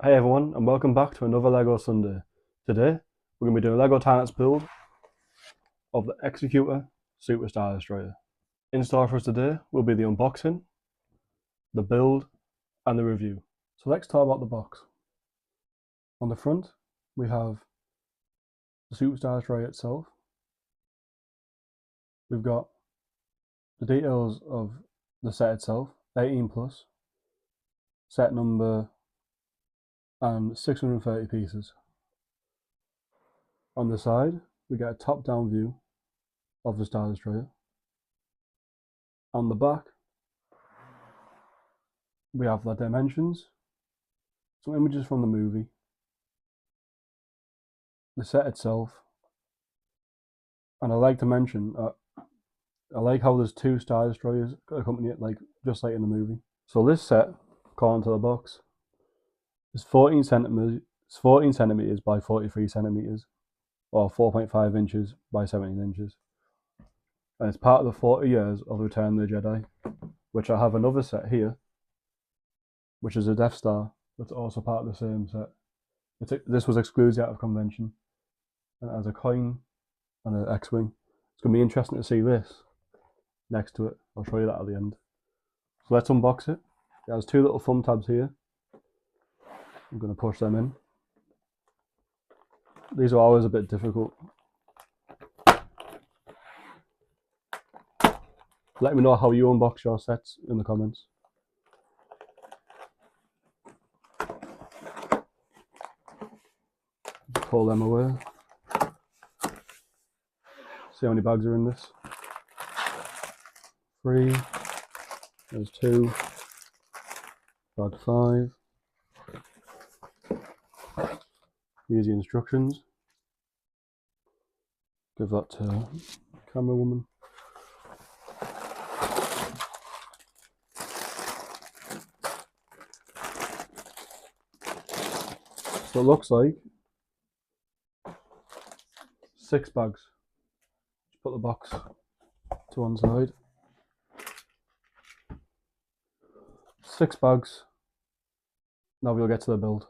Hey everyone, and welcome back to another LEGO Sunday. Today, we're going to be doing a LEGO Timelapse build of the Executor Super Star Destroyer. In store for us today will be the unboxing, the build, and the review. So let's talk about the box. On the front, we have the Super Star Destroyer itself. We've got the details of the set itself, 18 plus, set number, and 630 pieces. On the side, we get a top-down view of the Star Destroyer. On the back, we have the dimensions, some images from the movie, the set itself, and I like to mention, I like how there's two Star Destroyers accompany it, just like in the movie. So this set, according to the box, is 14 centimeters by 43 centimeters, or 4.5 inches by 17 inches. And it's part of the 40 years of Return of the Jedi, which I have another set here, which is a Death Star, that's also part of the same set. This was excluded out of convention, and it has a coin and an X-Wing. It's going to be interesting to see this next to it. I'll show you that at the end. So let's unbox it. It has two little thumb tabs here. I'm going to push them in. These are always a bit difficult. Let me know how you unbox your sets in the comments. Pull them away. See how many bags are in this. 3. There's 2. Bag 5. Here's the instructions. Give that to camera woman. So it looks like 6 bags. Just put the box to one side. 6 bags. Now we'll get to the build.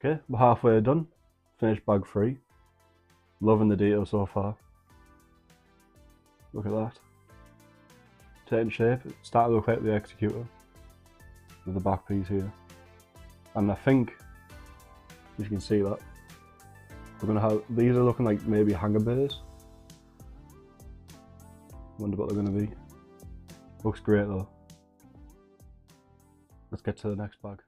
Okay, we're halfway done. Finished bag 3. Loving the detail so far. Look at that. Taking shape. It's starting to look like the Executor with the back piece here. And I think you can see that we're gonna have these are looking like maybe hanger bays. Wonder what they're gonna be. Looks great though. Let's get to the next bag.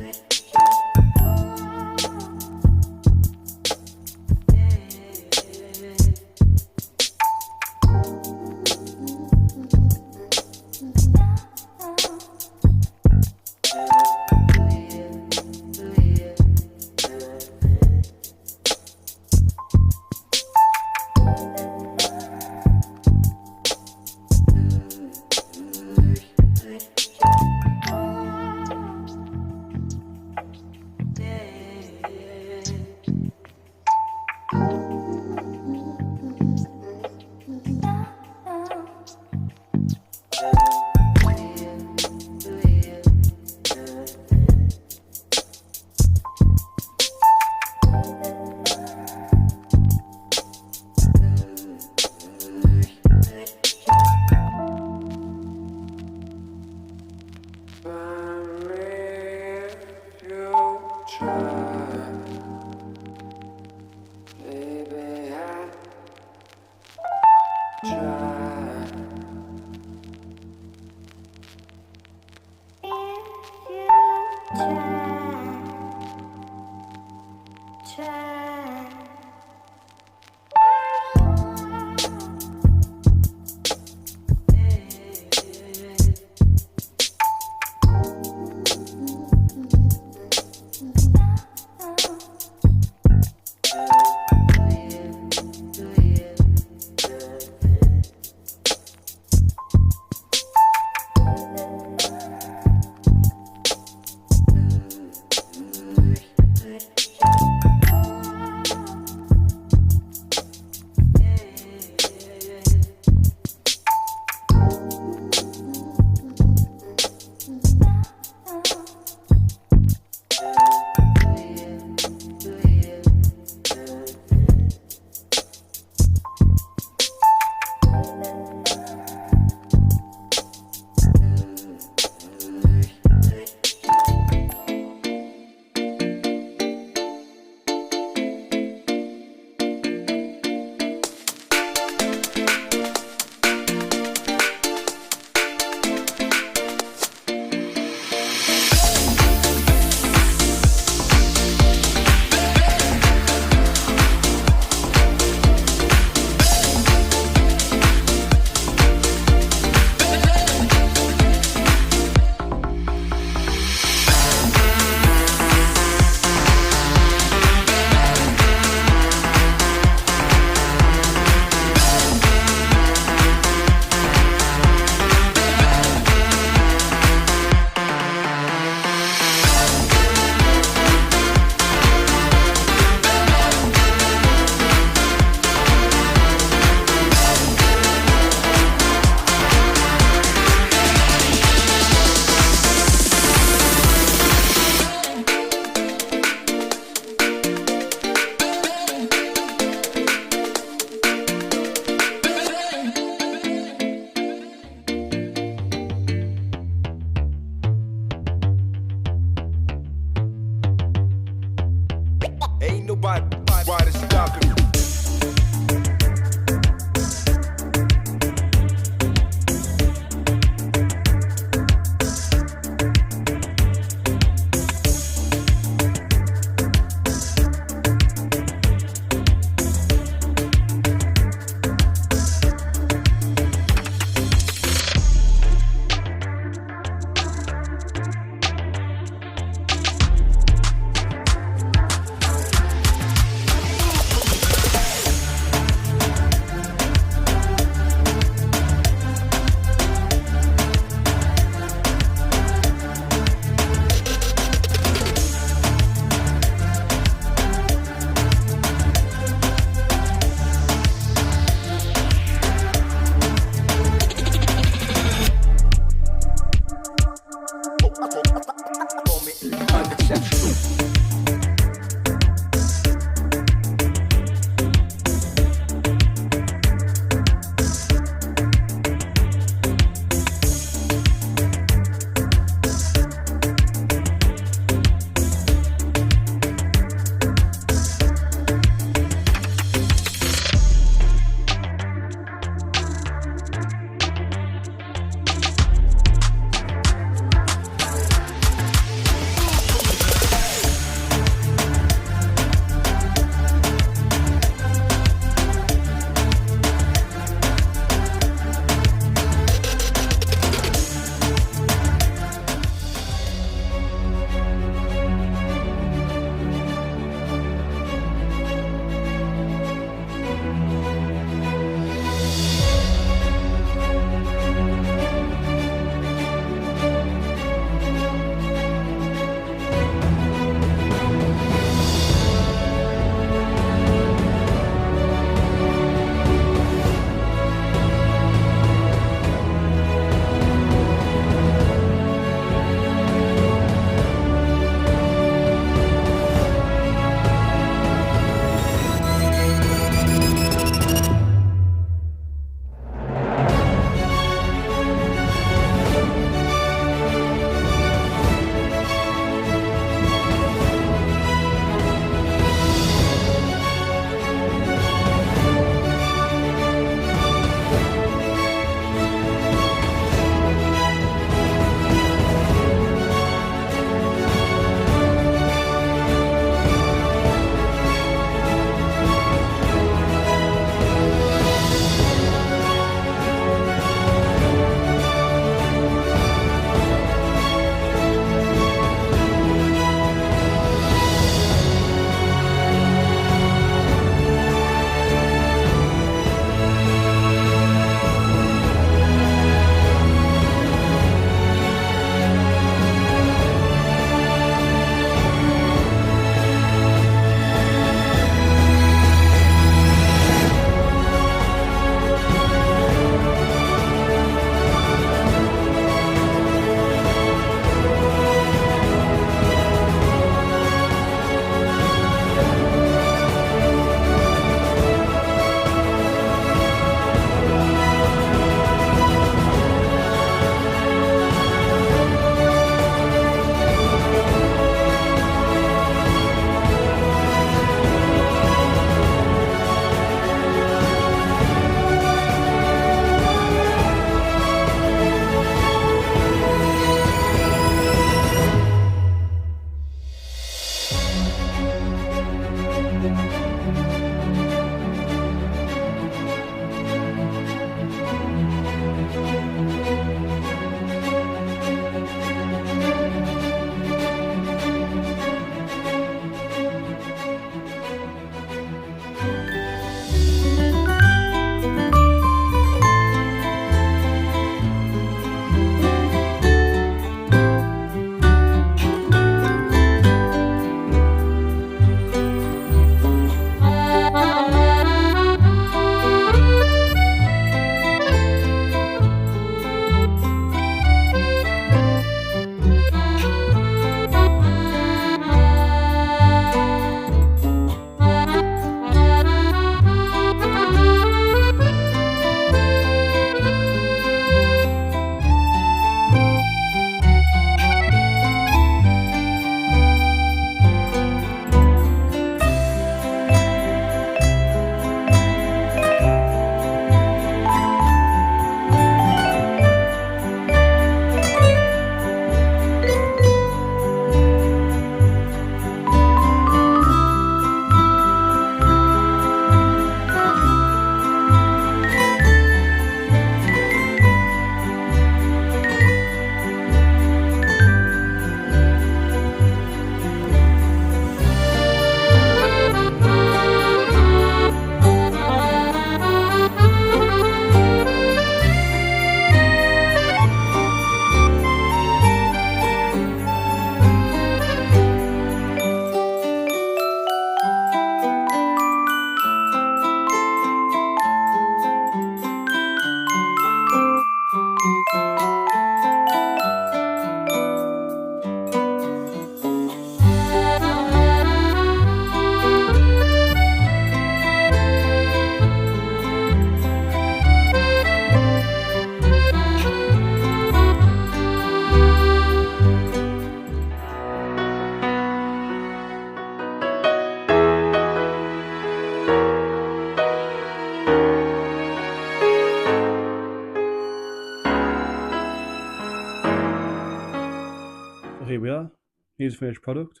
here's a finished product.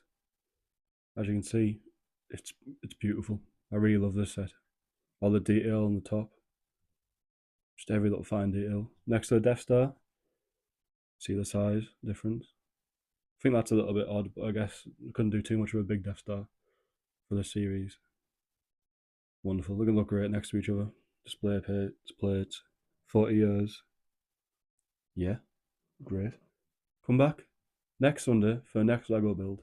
As you can see, it's beautiful. I really love this set. All the detail on the top, just every little fine detail. Next to the Death Star, see the size difference. I think that's a little bit odd, but I guess I couldn't do too much of a big Death Star for this series. Wonderful. They can look great next to each other. Display plates, 40 years. Yeah, great. Come back next Sunday for the next LEGO build.